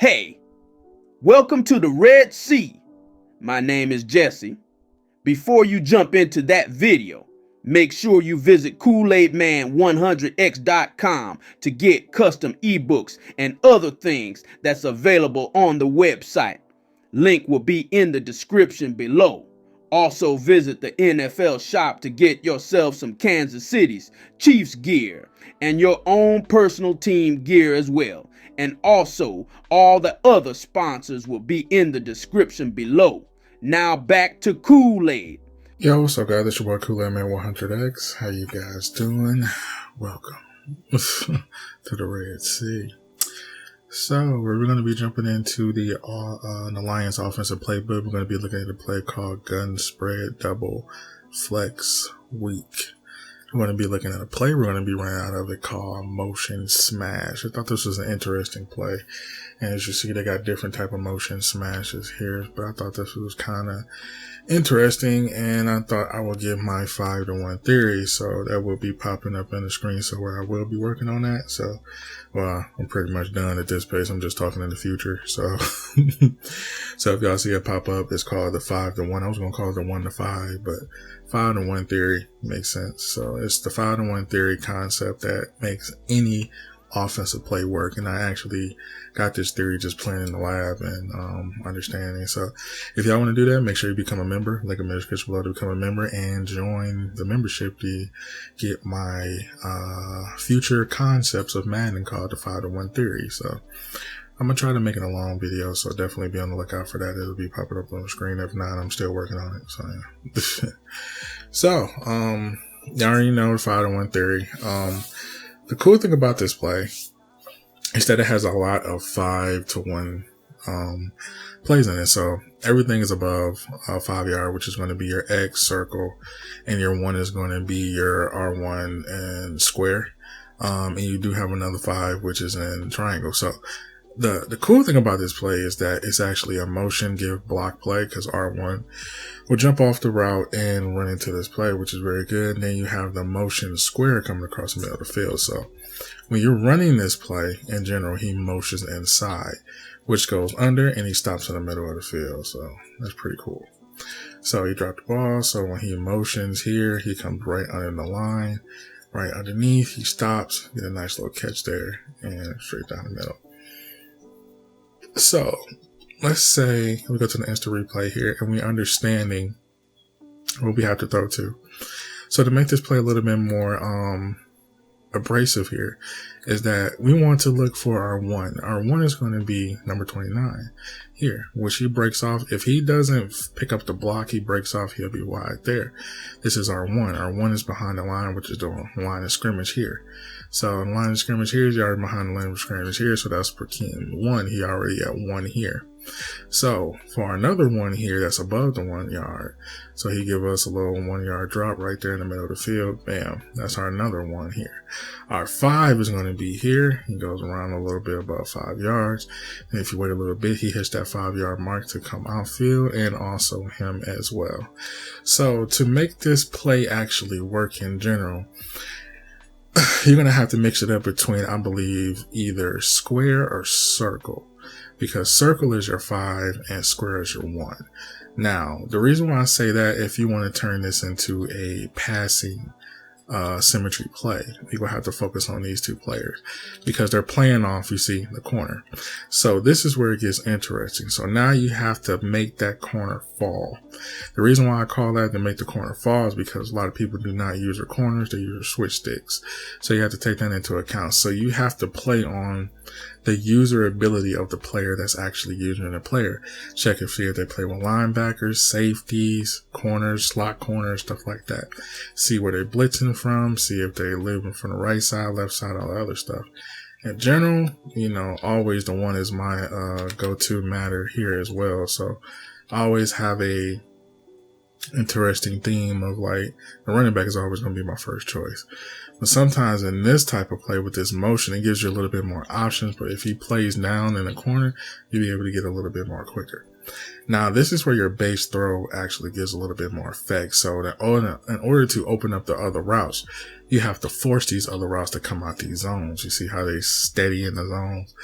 Hey, welcome to the Red Sea. My name is Jesse. Before you jump into that video, make sure you visit KoolAidMan100x.com to get custom ebooks and other things that's available on the website. Link will be in the description below. Also visit the NFL shop to get yourself some Kansas City's Chiefs gear and your own personal team gear as well. And also, all the other sponsors will be in the description below. Now back to Kool-Aid. Yo, what's up, guys? It's your boy KoolAidMan100x. How you guys doing? Welcome to the Red Sea. So, we're going to be jumping into the Alliance Offensive Playbook. We're going to be looking at a play called Gun Spread Double Flex Weak. We're going to be looking at a play we're going to be running out of it called Motion Smash. I thought this was an interesting play. And as you see, they got different type of motion smashes here. But I thought this was kind of interesting. And I thought I would give my 5-to-1 theory. So that will be popping up on the screen. So where I will be working on that. So, well, I'm pretty much done at this pace. I'm just talking in the future. So, so if y'all see it pop up, it's called the 5-to-1. I was going to call it the 1-to-5, but 5-to-1 theory makes sense. So it's the 5-to-1 theory concept that makes any offensive play work. And I actually got this theory just playing in the lab and understanding. So if y'all want to do that, make sure you become a member. Link in the description below to become a member and join the membership to get my future concepts of Madden called the 5-to-1 theory. So I'm going to try to make it a long video, so definitely be on the lookout for that. It'll be popping up on the screen. If not, I'm still working on it. So, yeah. So, you already know the 5-to-1 theory. The cool thing about this play is that it has a lot of 5-to-1 plays in it. So everything is above 5 yard, which is going to be your X circle, and your 1 is going to be your R1 and square. And you do have another 5, which is in triangle. So the cool thing about this play is that it's actually a motion give block play, because R1 will jump off the route and run into this play, which is very good. And then you have the motion square coming across the middle of the field. So when you're running this play, in general, he motions inside, which goes under, and he stops in the middle of the field. So that's pretty cool. So he dropped the ball. So when he motions here, he comes right under the line, right underneath. He stops, get a nice little catch there, and straight down the middle. So let's say we go to the instant replay here, and we're understanding what we have to throw to. So to make this play a little bit more abrasive here is that we want to look for our 1. Our 1 is going to be number 29 here, which he breaks off. If he doesn't pick up the block, he breaks off, he'll be wide there. This is our 1. Our 1 is behind the line, which is the line of scrimmage here. So the line of scrimmage here is already behind the line of scrimmage here. So that's for team 1. He already at 1 here. So for another 1 here, that's above the 1 yard. So he give us a little 1 yard drop right there in the middle of the field. Bam. That's our another 1 here. Our 5 is going to be here. He goes around a little bit above 5 yards. And if you wait a little bit, he hits that 5 yard mark to come outfield, and also him as well. So to make this play actually work in general, you're going to have to mix it up between, I believe, either square or circle, because circle is your 5 and square is your 1. Now, the reason why I say that, if you want to turn this into a passing symmetry play, you will have to focus on these two players, because they're playing off, you see, the corner. So this is where it gets interesting. So now you have to make that corner fall. The reason why I call that to make the corner fall is because a lot of people do not use their corners, they use their switch sticks. So you have to take that into account. So you have to play on the user ability of the player that's actually using the player. Check and see if they play with linebackers, safeties, corners, slot corners, stuff like that. See where they're blitzing from, see if they live from the right side, left side, all the other stuff. In general, you know, always the 1 is my go-to matter here as well. So I always have a interesting theme of, like, the running back is always going to be my first choice. But sometimes in this type of play with this motion, it gives you a little bit more options. But if he plays down in the corner, you'll be able to get a little bit more quicker. Now, this is where your base throw actually gives a little bit more effect. So that in order to open up the other routes, you have to force these other routes to come out these zones. You see how they steady in the zones?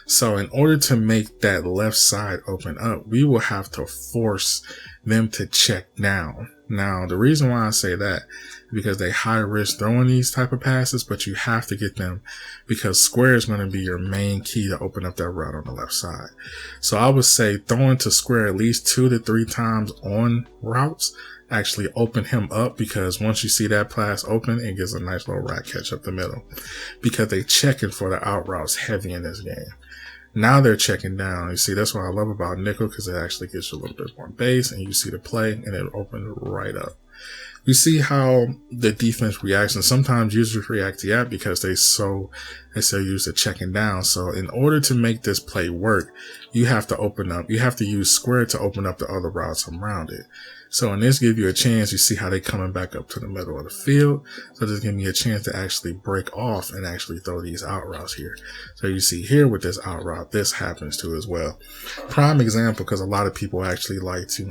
So in order to make that left side open up, we will have to force them to check down. Now, the reason why I say that is because they high risk throwing these type of passes, but you have to get them because square is going to be your main key to open up that route on the left side. So I would say throwing to square at least 2 to 3 times on routes actually open him up, because once you see that pass open, it gives a nice little rat catch up the middle because they checking for the out routes heavy in this game. Now they're checking down. You see, that's what I love about nickel, because it actually gives you a little bit more base, and you see the play, and it opens right up. You see how the defense reacts, and sometimes users react to that because they're so used to checking down. So in order to make this play work, you have to open up. You have to use square to open up the other routes around it. So in this give you a chance, you see how they coming back up to the middle of the field. So this gives me a chance to actually break off and actually throw these out routes here. So you see here with this out route, this happens too as well. Prime example, because a lot of people actually like to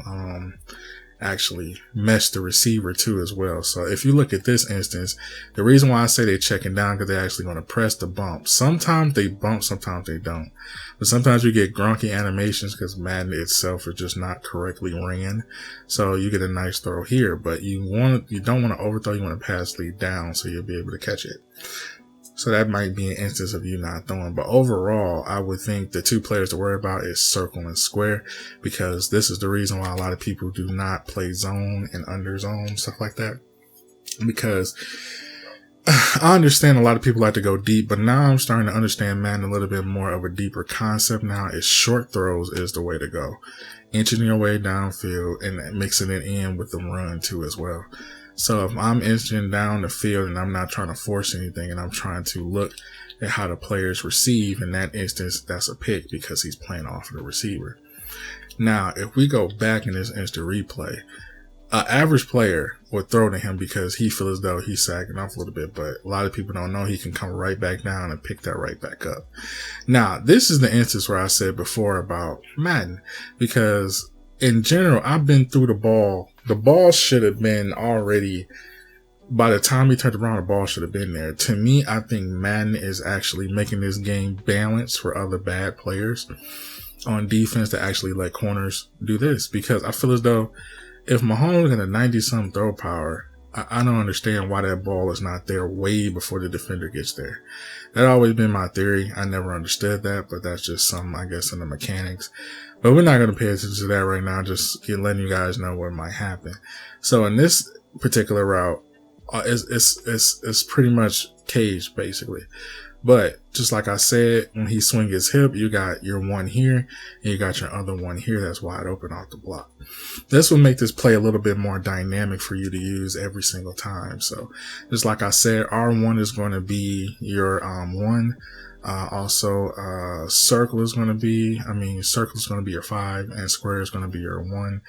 actually mesh the receiver too as well. So if you look at this instance, the reason why I say they're checking down, because they're actually going to press the bump. Sometimes they bump, sometimes they don't. But sometimes you get grunky animations because Madden itself is just not correctly ran. So you get a nice throw here, but you don't want to overthrow, you want to pass lead down so you'll be able to catch it. So that might be an instance of you not throwing. But overall, I would think the 2 players to worry about is circle and square, because this is the reason why a lot of people do not play zone and under zone, stuff like that. Because I understand a lot of people like to go deep, but now I'm starting to understand Madden a little bit more of a deeper concept now. Is short throws is the way to go. Inching your way downfield and mixing it in with the run too as well. So if I'm inching down the field and I'm not trying to force anything and I'm trying to look at how the players receive, in that instance, that's a pick because he's playing off of the receiver. Now, if we go back in this instant replay, an average player would throw to him because he feels as though he's sagging off a little bit, but a lot of people don't know he can come right back down and pick that right back up. Now, this is the instance where I said before about Madden, because in general, I've been through the ball. The ball should have been already, by the time he turned around, the ball should have been there. To me, I think Madden is actually making this game balanced for other bad players on defense to actually let corners do this, because I feel as though if Mahomes got a 90-something throw power, I don't understand why that ball is not there way before the defender gets there. That always been my theory. I never understood that, but that's just something, I guess, in the mechanics. But we're not going to pay attention to that right now. Just letting you guys know what might happen. So in this particular route, it's pretty much caged basically. But just like I said, when he swings his hip, you got your one here and you got your other one here that's wide open off the block. This will make this play a little bit more dynamic for you to use every single time. So just like I said, R1 is going to be your one. Circle is going to be your 5, and square is going to be your 1.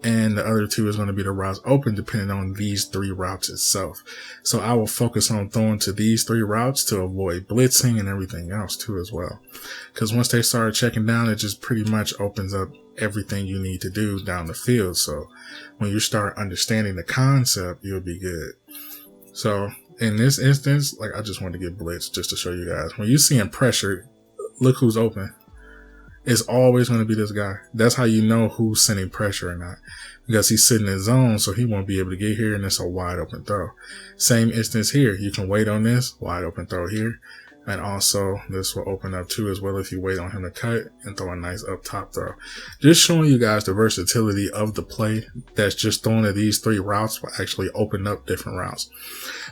And the other 2 is going to be the routes open depending on these 3 routes itself. So I will focus on throwing to these 3 routes to avoid blitzing and everything else too as well. Because once they start checking down, it just pretty much opens up everything you need to do down the field. So when you start understanding the concept, you'll be good. So in this instance, like, I just wanted to get blitzed just to show you guys. When you're seeing pressure, look who's open. It's always going to be this guy. That's how you know who's sending pressure or not, because he's sitting in zone, so he won't be able to get here, and it's a wide open throw. Same instance here. You can wait on this wide open throw here, and also this will open up too as well if you wait on him to cut and throw a nice up top throw. Just showing you guys the versatility of the play that's just throwing at these 3 routes will actually open up different routes,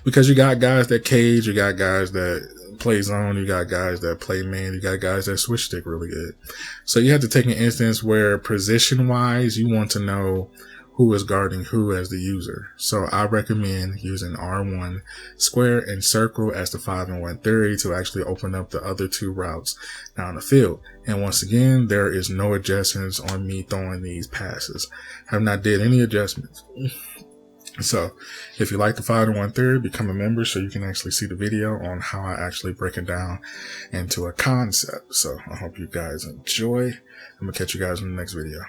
because you got guys that cage, you got guys that play zone, you got guys that play man, you got guys that switch stick really good. So you have to take an instance where position wise you want to know who is guarding who as the user. So I recommend using R1, square, and circle as the 5 and 1/3 to actually open up the other 2 routes down the field. And once again, there is no adjustments on me throwing these passes. I have not did any adjustments. So if you like the 5 and 1/3, become a member so you can actually see the video on how I actually break it down into a concept. So I hope you guys enjoy. I'm going to catch you guys in the next video.